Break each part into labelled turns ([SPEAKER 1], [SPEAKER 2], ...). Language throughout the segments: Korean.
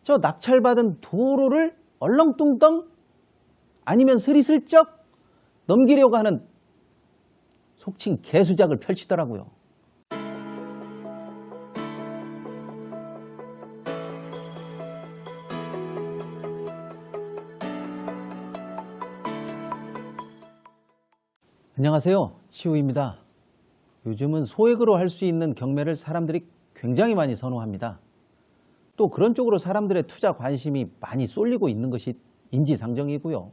[SPEAKER 1] 저 낙찰받은 도로를 얼렁뚱땅 아니면 스리슬쩍 넘기려고 하는 속칭 개수작을 펼치더라고요. 안녕하세요, 치우입니다. 요즘은 소액으로 할 수 있는 경매를 사람들이 굉장히 많이 선호합니다. 또 그런 쪽으로 사람들의 투자 관심이 많이 쏠리고 있는 것이 인지상정이고요.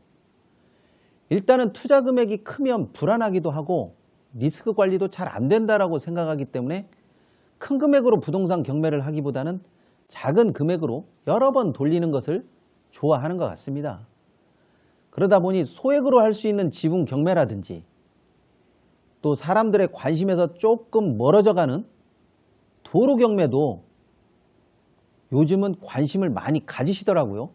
[SPEAKER 1] 일단은 투자 금액이 크면 불안하기도 하고 리스크 관리도 잘 안 된다라고 생각하기 때문에 큰 금액으로 부동산 경매를 하기보다는 작은 금액으로 여러 번 돌리는 것을 좋아하는 것 같습니다. 그러다 보니 소액으로 할 수 있는 지분 경매라든지 또 사람들의 관심에서 조금 멀어져가는 도로 경매도 요즘은 관심을 많이 가지시더라고요.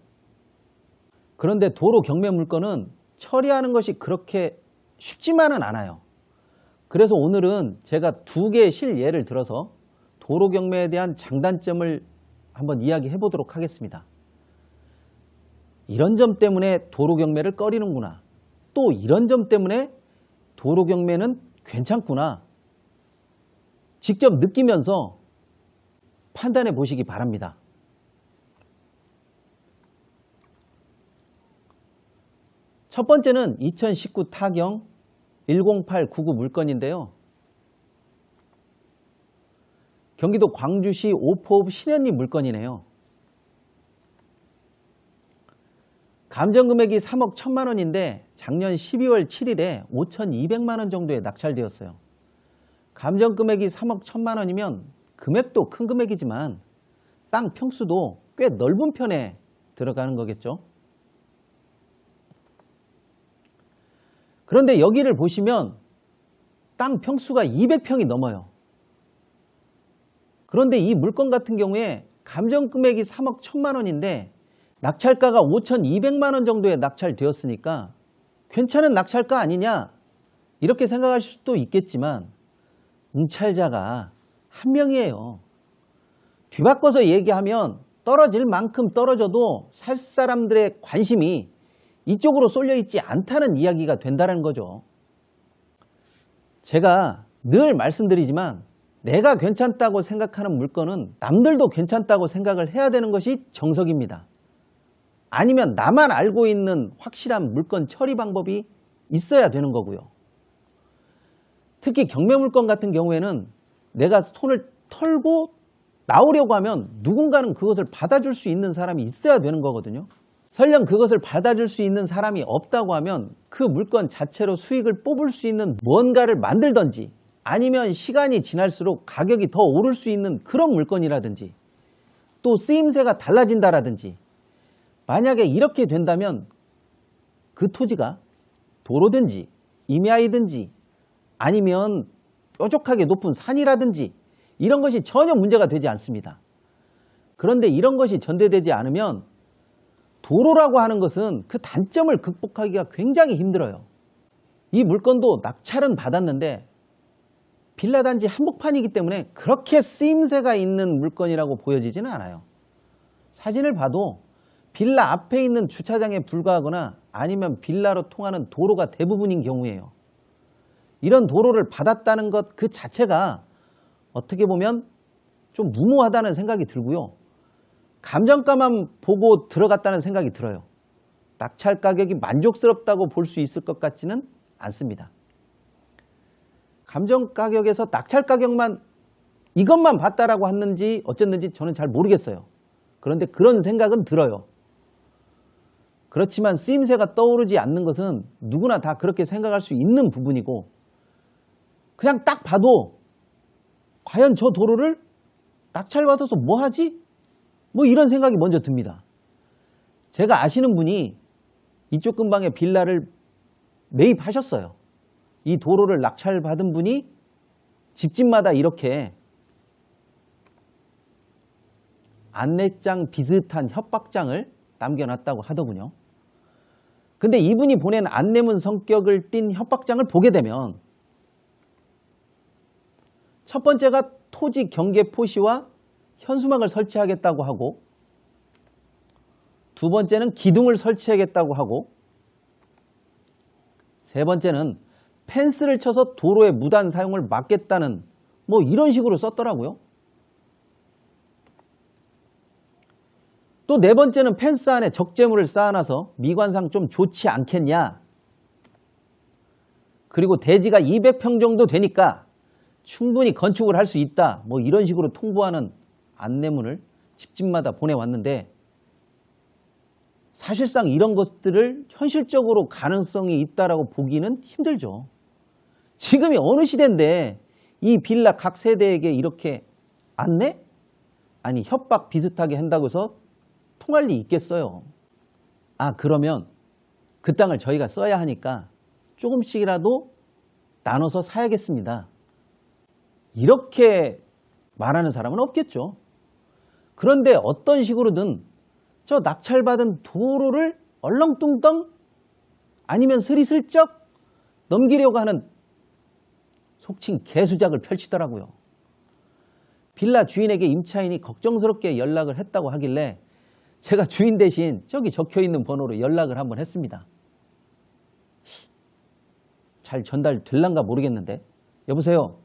[SPEAKER 1] 그런데 도로 경매 물건은 처리하는 것이 그렇게 쉽지만은 않아요. 그래서 오늘은 제가 두 개의 실예를 들어서 도로 경매에 대한 장단점을 한번 이야기해 보도록 하겠습니다. 이런 점 때문에 도로 경매를 꺼리는구나. 또 이런 점 때문에 도로 경매는 괜찮구나. 직접 느끼면서 판단해 보시기 바랍니다. 첫 번째는 2019 타경 10899 물건인데요. 경기도 광주시 오포읍 신현리 물건이네요. 감정금액이 3억 1천만 원인데 작년 12월 7일에 5,200만 원 정도에 낙찰되었어요. 감정금액이 3억 1천만 원이면 금액도 큰 금액이지만 땅 평수도 꽤 넓은 편에 들어가는 거겠죠. 그런데 여기를 보시면 땅 평수가 200평이 넘어요. 그런데 이 물건 같은 경우에 감정금액이 3억 1천만 원인데 낙찰가가 5,200만 원 정도에 낙찰되었으니까 괜찮은 낙찰가 아니냐 이렇게 생각하실 수도 있겠지만 응찰자가 한 명이에요. 뒤바꿔서 얘기하면 떨어질 만큼 떨어져도 살 사람들의 관심이 이쪽으로 쏠려 있지 않다는 이야기가 된다는 거죠. 제가 늘 말씀드리지만 내가 괜찮다고 생각하는 물건은 남들도 괜찮다고 생각을 해야 되는 것이 정석입니다. 아니면 나만 알고 있는 확실한 물건 처리 방법이 있어야 되는 거고요. 특히 경매 물건 같은 경우에는 내가 손을 털고 나오려고 하면 누군가는 그것을 받아줄 수 있는 사람이 있어야 되는 거거든요. 설령 그것을 받아줄 수 있는 사람이 없다고 하면 그 물건 자체로 수익을 뽑을 수 있는 뭔가를 만들든지 아니면 시간이 지날수록 가격이 더 오를 수 있는 그런 물건이라든지 또 쓰임새가 달라진다라든지 만약에 이렇게 된다면 그 토지가 도로든지 임야이든지 아니면 뾰족하게 높은 산이라든지 이런 것이 전혀 문제가 되지 않습니다. 그런데 이런 것이 전제되지 않으면 도로라고 하는 것은 그 단점을 극복하기가 굉장히 힘들어요. 이 물건도 낙찰은 받았는데 빌라단지 한복판이기 때문에 그렇게 쓰임새가 있는 물건이라고 보여지지는 않아요. 사진을 봐도 빌라 앞에 있는 주차장에 불과하거나 아니면 빌라로 통하는 도로가 대부분인 경우예요. 이런 도로를 받았다는 것 그 자체가 어떻게 보면 좀 무모하다는 생각이 들고요. 감정가만 보고 들어갔다는 생각이 들어요. 낙찰 가격이 만족스럽다고 볼 수 있을 것 같지는 않습니다. 감정 가격에서 낙찰 가격만 이것만 봤다라고 했는지 어쨌는지 저는 잘 모르겠어요. 그런데 그런 생각은 들어요. 그렇지만 쓰임새가 떠오르지 않는 것은 누구나 다 그렇게 생각할 수 있는 부분이고 그냥 딱 봐도 과연 저 도로를 낙찰받아서 뭐 하지? 뭐 이런 생각이 먼저 듭니다. 제가 아시는 분이 이쪽 근방에 빌라를 매입하셨어요. 이 도로를 낙찰받은 분이 집집마다 이렇게 안내장 비슷한 협박장을 남겨놨다고 하더군요. 근데 이분이 보낸 안내문 성격을 띤 협박장을 보게 되면 첫 번째가 토지 경계 표시와 현수막을 설치하겠다고 하고 두 번째는 기둥을 설치하겠다고 하고, 세 번째는 펜스를 쳐서 도로의 무단 사용을 막겠다는 뭐 이런 식으로 썼더라고요. 또 네 번째는 펜스 안에 적재물을 쌓아놔서 미관상 좀 좋지 않겠냐. 그리고 대지가 200평 정도 되니까 충분히 건축을 할 수 있다. 뭐 이런 식으로 통보하는 안내문을 집집마다 보내왔는데, 사실상 이런 것들을 현실적으로 가능성이 있다라고 보기는 힘들죠. 지금이 어느 시대인데 이 빌라 각 세대에게 이렇게 안내? 아니 협박 비슷하게 한다고 해서 통할 리 있겠어요. 아, 그러면 그 땅을 저희가 써야 하니까 조금씩이라도 나눠서 사야겠습니다. 이렇게 말하는 사람은 없겠죠. 그런데 어떤 식으로든 저 낙찰받은 도로를 얼렁뚱땅 아니면 스리슬쩍 넘기려고 하는 속칭 개수작을 펼치더라고요. 빌라 주인에게 임차인이 걱정스럽게 연락을 했다고 하길래 제가 주인 대신 저기 적혀있는 번호로 연락을 한번 했습니다. 잘 전달될란가 모르겠는데, 여보세요.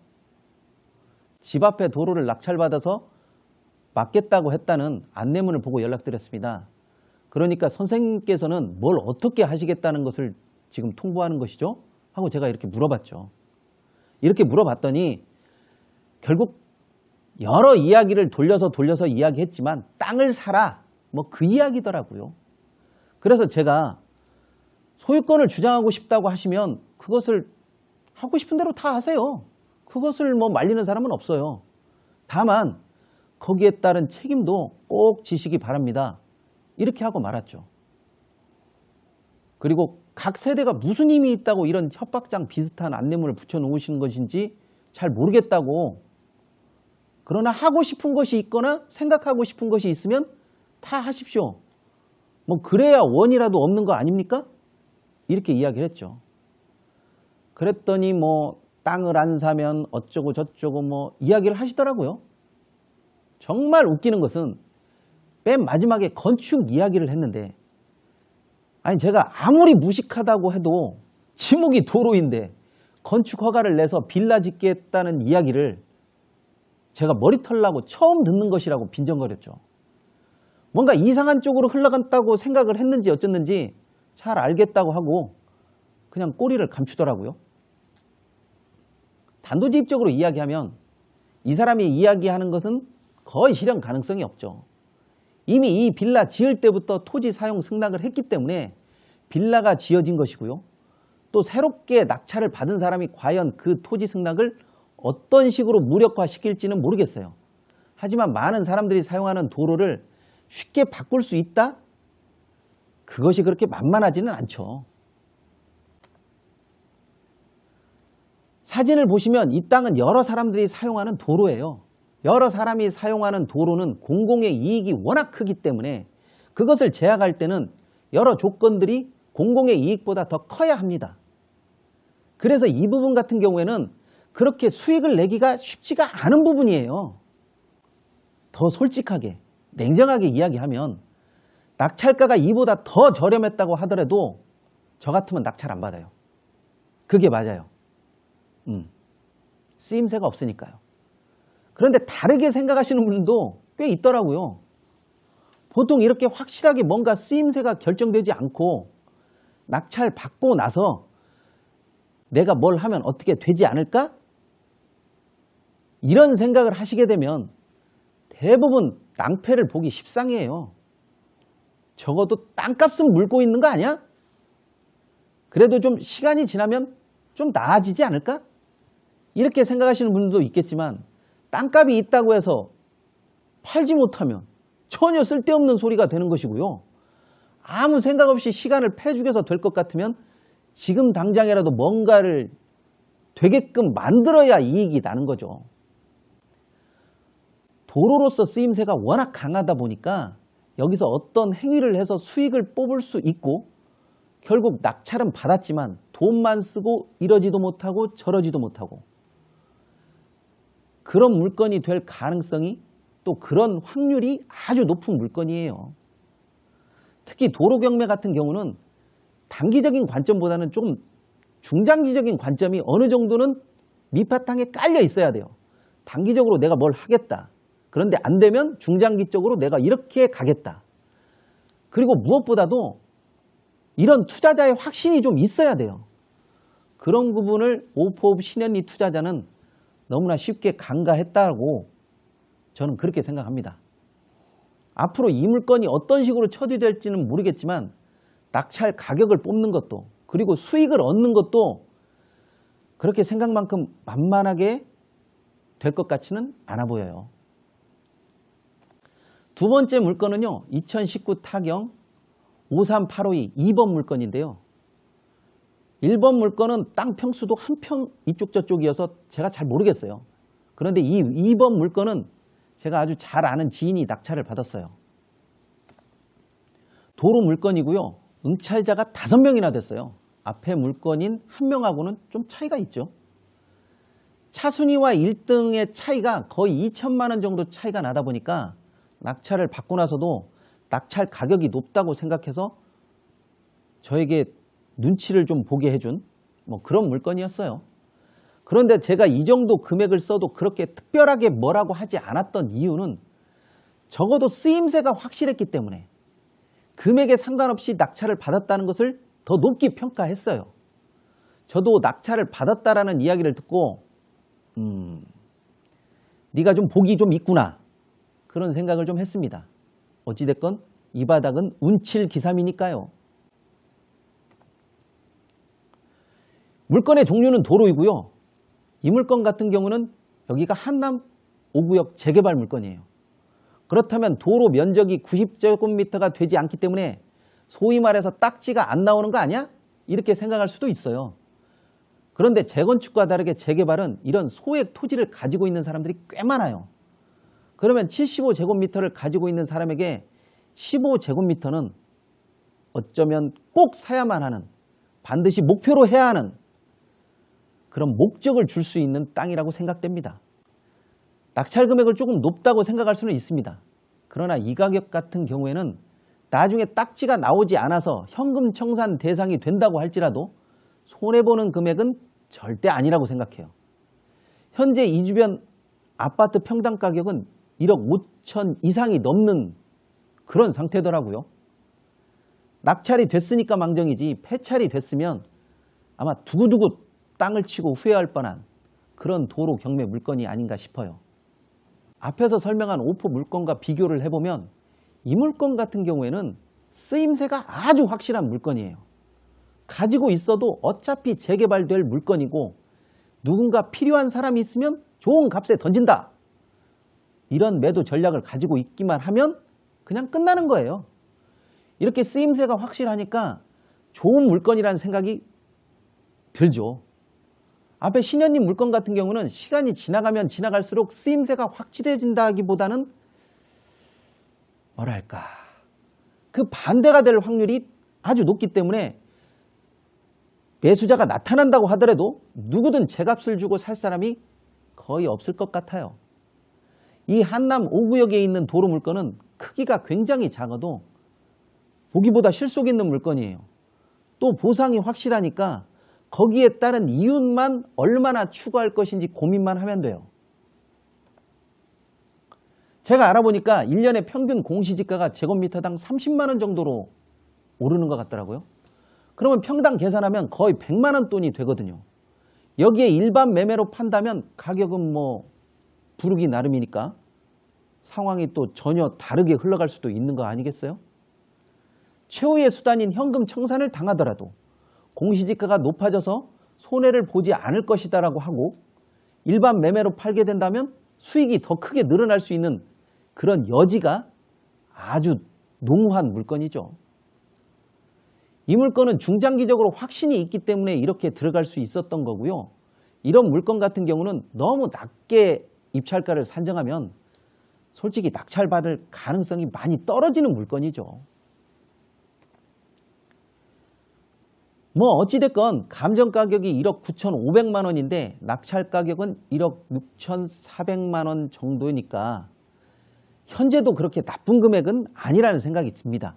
[SPEAKER 1] 집 앞에 도로를 낙찰받아서 막겠다고 했다는 안내문을 보고 연락드렸습니다. 그러니까 선생님께서는 뭘 어떻게 하시겠다는 것을 지금 통보하는 것이죠? 하고 제가 이렇게 물어봤죠. 이렇게 물어봤더니 결국 여러 이야기를 돌려서 이야기했지만 땅을 사라, 뭐 그 이야기더라고요. 그래서 제가 소유권을 주장하고 싶다고 하시면 그것을 하고 싶은 대로 다 하세요. 그것을 뭐 말리는 사람은 없어요. 다만 거기에 따른 책임도 꼭 지시기 바랍니다. 이렇게 하고 말았죠. 그리고 각 세대가 무슨 힘이 있다고 이런 협박장 비슷한 안내문을 붙여놓으신 것인지 잘 모르겠다고. 그러나 하고 싶은 것이 있거나 생각하고 싶은 것이 있으면 다 하십시오. 뭐 그래야 원이라도 없는 거 아닙니까? 이렇게 이야기를 했죠. 그랬더니 뭐 땅을 안 사면 어쩌고 저쩌고 뭐 이야기를 하시더라고요. 정말 웃기는 것은 맨 마지막에 건축 이야기를 했는데, 아니 제가 아무리 무식하다고 해도 지목이 도로인데 건축 허가를 내서 빌라 짓겠다는 이야기를 제가 머리털 나고 처음 듣는 것이라고 빈정거렸죠. 뭔가 이상한 쪽으로 흘러간다고 생각을 했는지 어쨌는지 잘 알겠다고 하고 그냥 꼬리를 감추더라고요. 단도직입적으로 이야기하면 이 사람이 이야기하는 것은 거의 실현 가능성이 없죠. 이미 이 빌라 지을 때부터 토지 사용 승낙을 했기 때문에 빌라가 지어진 것이고요. 또 새롭게 낙찰을 받은 사람이 과연 그 토지 승낙을 어떤 식으로 무력화시킬지는 모르겠어요. 하지만 많은 사람들이 사용하는 도로를 쉽게 바꿀 수 있다? 그것이 그렇게 만만하지는 않죠. 사진을 보시면 이 땅은 여러 사람들이 사용하는 도로예요. 여러 사람이 사용하는 도로는 공공의 이익이 워낙 크기 때문에 그것을 제약할 때는 여러 조건들이 공공의 이익보다 더 커야 합니다. 그래서 이 부분 같은 경우에는 그렇게 수익을 내기가 쉽지가 않은 부분이에요. 더 솔직하게, 냉정하게 이야기하면 낙찰가가 이보다 더 저렴했다고 하더라도 저 같으면 낙찰 안 받아요. 그게 맞아요. 쓰임새가 없으니까요. 그런데 다르게 생각하시는 분도 꽤 있더라고요. 보통 이렇게 확실하게 뭔가 쓰임새가 결정되지 않고 낙찰 받고 나서 내가 뭘 하면 어떻게 되지 않을까? 이런 생각을 하시게 되면 대부분 낭패를 보기 십상이에요. 적어도 땅값은 물고 있는 거 아니야? 그래도 좀 시간이 지나면 좀 나아지지 않을까? 이렇게 생각하시는 분들도 있겠지만 땅값이 있다고 해서 팔지 못하면 전혀 쓸데없는 소리가 되는 것이고요. 아무 생각 없이 시간을 패죽여서 될 것 같으면 지금 당장이라도 뭔가를 되게끔 만들어야 이익이 나는 거죠. 도로로서 쓰임새가 워낙 강하다 보니까 여기서 어떤 행위를 해서 수익을 뽑을 수 있고 결국 낙찰은 받았지만 돈만 쓰고 이러지도 못하고 저러지도 못하고 그런 물건이 될 가능성이 또 그런 확률이 아주 높은 물건이에요. 특히 도로 경매 같은 경우는 단기적인 관점보다는 조금 중장기적인 관점이 어느 정도는 밑바탕에 깔려 있어야 돼요. 단기적으로 내가 뭘 하겠다. 그런데 안 되면 중장기적으로 내가 이렇게 가겠다. 그리고 무엇보다도 이런 투자자의 확신이 좀 있어야 돼요. 그런 부분을 오포업 신현리 투자자는 너무나 쉽게 간과했다고 저는 그렇게 생각합니다. 앞으로 이 물건이 어떤 식으로 처리될지는 모르겠지만 낙찰 가격을 뽑는 것도 그리고 수익을 얻는 것도 그렇게 생각만큼 만만하게 될 것 같지는 않아 보여요. 두 번째 물건은요. 2019 타경 53852 2번 물건인데요. 1번 물건은 땅 평수도 한 평 이쪽 저쪽이어서 제가 잘 모르겠어요. 그런데 이 2번 물건은 제가 아주 잘 아는 지인이 낙찰을 받았어요. 도로 물건이고요. 응찰자가 5명이나 됐어요. 앞에 물건인 1명하고는 좀 차이가 있죠. 차순위와 1등의 차이가 거의 2천만 원 정도 차이가 나다 보니까 낙찰을 받고 나서도 낙찰 가격이 높다고 생각해서 저에게 눈치를 좀 보게 해준 그런 물건이었어요. 그런데 제가 이 정도 금액을 써도 그렇게 특별하게 뭐라고 하지 않았던 이유는 적어도 쓰임새가 확실했기 때문에 금액에 상관없이 낙찰을 받았다는 것을 더 높게 평가했어요. 저도 낙찰을 받았다라는 이야기를 듣고 네가 좀 복이 좀 있구나 그런 생각을 좀 했습니다. 어찌됐건 이 바닥은 운칠기삼이니까요. 물건의 종류는 도로이고요. 이 물건 같은 경우는 여기가 한남 5구역 재개발 물건이에요. 그렇다면 도로 면적이 90제곱미터가 되지 않기 때문에 소위 말해서 딱지가 안 나오는 거 아니야? 이렇게 생각할 수도 있어요. 그런데 재건축과 다르게 재개발은 이런 소액 토지를 가지고 있는 사람들이 꽤 많아요. 그러면 75제곱미터를 가지고 있는 사람에게 15제곱미터는 어쩌면 꼭 사야만 하는 반드시 목표로 해야 하는 그런 목적을 줄 수 있는 땅이라고 생각됩니다. 낙찰 금액을 조금 높다고 생각할 수는 있습니다. 그러나 이 가격 같은 경우에는 나중에 딱지가 나오지 않아서 현금 청산 대상이 된다고 할지라도 손해보는 금액은 절대 아니라고 생각해요. 현재 이 주변 아파트 평당 가격은 1억 5천 이상이 넘는 그런 상태더라고요. 낙찰이 됐으니까 망정이지 폐찰이 됐으면 아마 두고두고 땅을 치고 후회할 뻔한 그런 도로 경매 물건이 아닌가 싶어요. 앞에서 설명한 오포 물건과 비교를 해보면 이 물건 같은 경우에는 쓰임새가 아주 확실한 물건이에요. 가지고 있어도 어차피 재개발될 물건이고 누군가 필요한 사람이 있으면 좋은 값에 던진다. 이런 매도 전략을 가지고 있기만 하면 그냥 끝나는 거예요. 이렇게 쓰임새가 확실하니까 좋은 물건이라는 생각이 들죠. 앞에 신현님 물건 같은 경우는 시간이 지나가면 지나갈수록 쓰임새가 확실해진다기보다는 뭐랄까 그 반대가 될 확률이 아주 높기 때문에 매수자가 나타난다고 하더라도 누구든 제값을 주고 살 사람이 거의 없을 것 같아요. 이 한남 5구역에 있는 도로 물건은 크기가 굉장히 작아도 보기보다 실속 있는 물건이에요. 또 보상이 확실하니까 거기에 따른 이윤만 얼마나 추구할 것인지 고민만 하면 돼요. 제가 알아보니까 1년에 평균 공시지가가 제곱미터당 30만 원 정도로 오르는 것 같더라고요. 그러면 평당 계산하면 거의 100만 원 돈이 되거든요. 여기에 일반 매매로 판다면 가격은 부르기 나름이니까 상황이 또 전혀 다르게 흘러갈 수도 있는 거 아니겠어요? 최후의 수단인 현금 청산을 당하더라도 공시지가가 높아져서 손해를 보지 않을 것이다라고 하고 일반 매매로 팔게 된다면 수익이 더 크게 늘어날 수 있는 그런 여지가 아주 농후한 물건이죠. 이 물건은 중장기적으로 확신이 있기 때문에 이렇게 들어갈 수 있었던 거고요. 이런 물건 같은 경우는 너무 낮게 입찰가를 산정하면 솔직히 낙찰받을 가능성이 많이 떨어지는 물건이죠. 어찌됐건 감정가격이 1억 9,500만 원인데 낙찰 가격은 1억 6,400만 원 정도니까 현재도 그렇게 나쁜 금액은 아니라는 생각이 듭니다.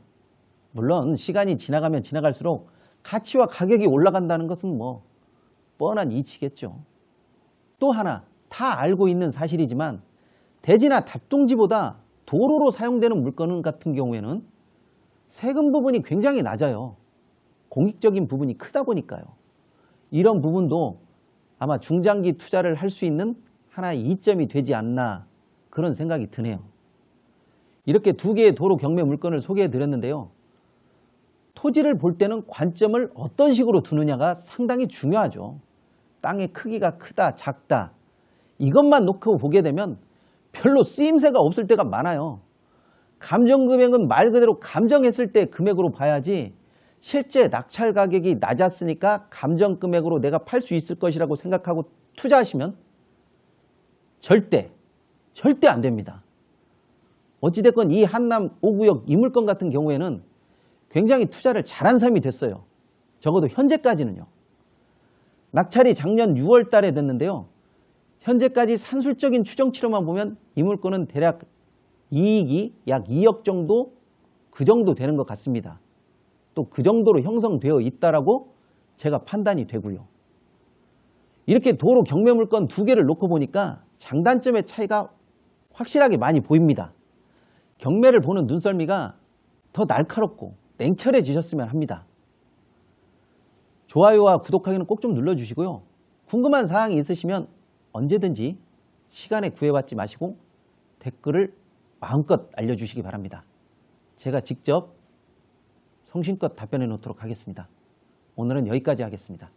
[SPEAKER 1] 물론 시간이 지나가면 지나갈수록 가치와 가격이 올라간다는 것은 뭐 뻔한 이치겠죠. 또 하나 다 알고 있는 사실이지만 대지나 답동지보다 도로로 사용되는 물건 같은 경우에는 세금 부분이 굉장히 낮아요. 공익적인 부분이 크다 보니까요. 이런 부분도 아마 중장기 투자를 할 수 있는 하나의 이점이 되지 않나 그런 생각이 드네요. 이렇게 두 개의 도로 경매 물건을 소개해 드렸는데요. 토지를 볼 때는 관점을 어떤 식으로 두느냐가 상당히 중요하죠. 땅의 크기가 크다, 작다 이것만 놓고 보게 되면 별로 쓰임새가 없을 때가 많아요. 감정금액은 말 그대로 감정했을 때 금액으로 봐야지 실제 낙찰 가격이 낮았으니까 감정금액으로 내가 팔 수 있을 것이라고 생각하고 투자하시면 절대 안 됩니다. 어찌됐건 이 한남 5구역 이 물건 같은 경우에는 굉장히 투자를 잘한 셈이 됐어요. 적어도 현재까지는요. 낙찰이 작년 6월 달에 됐는데요. 현재까지 산술적인 추정치로만 보면 이 물건은 대략 이익이 약 2억 정도 그 정도 되는 것 같습니다. 또 그 정도로 형성되어 있다라고 제가 판단이 되고요. 이렇게 도로 경매 물건 두 개를 놓고 보니까 장단점의 차이가 확실하게 많이 보입니다. 경매를 보는 눈썰미가 더 날카롭고 냉철해지셨으면 합니다. 좋아요와 구독하기는 꼭 좀 눌러주시고요. 궁금한 사항이 있으시면 언제든지 시간에 구애받지 마시고 댓글을 마음껏 알려주시기 바랍니다. 제가 직접 성심껏 답변해 놓도록 하겠습니다. 오늘은 여기까지 하겠습니다.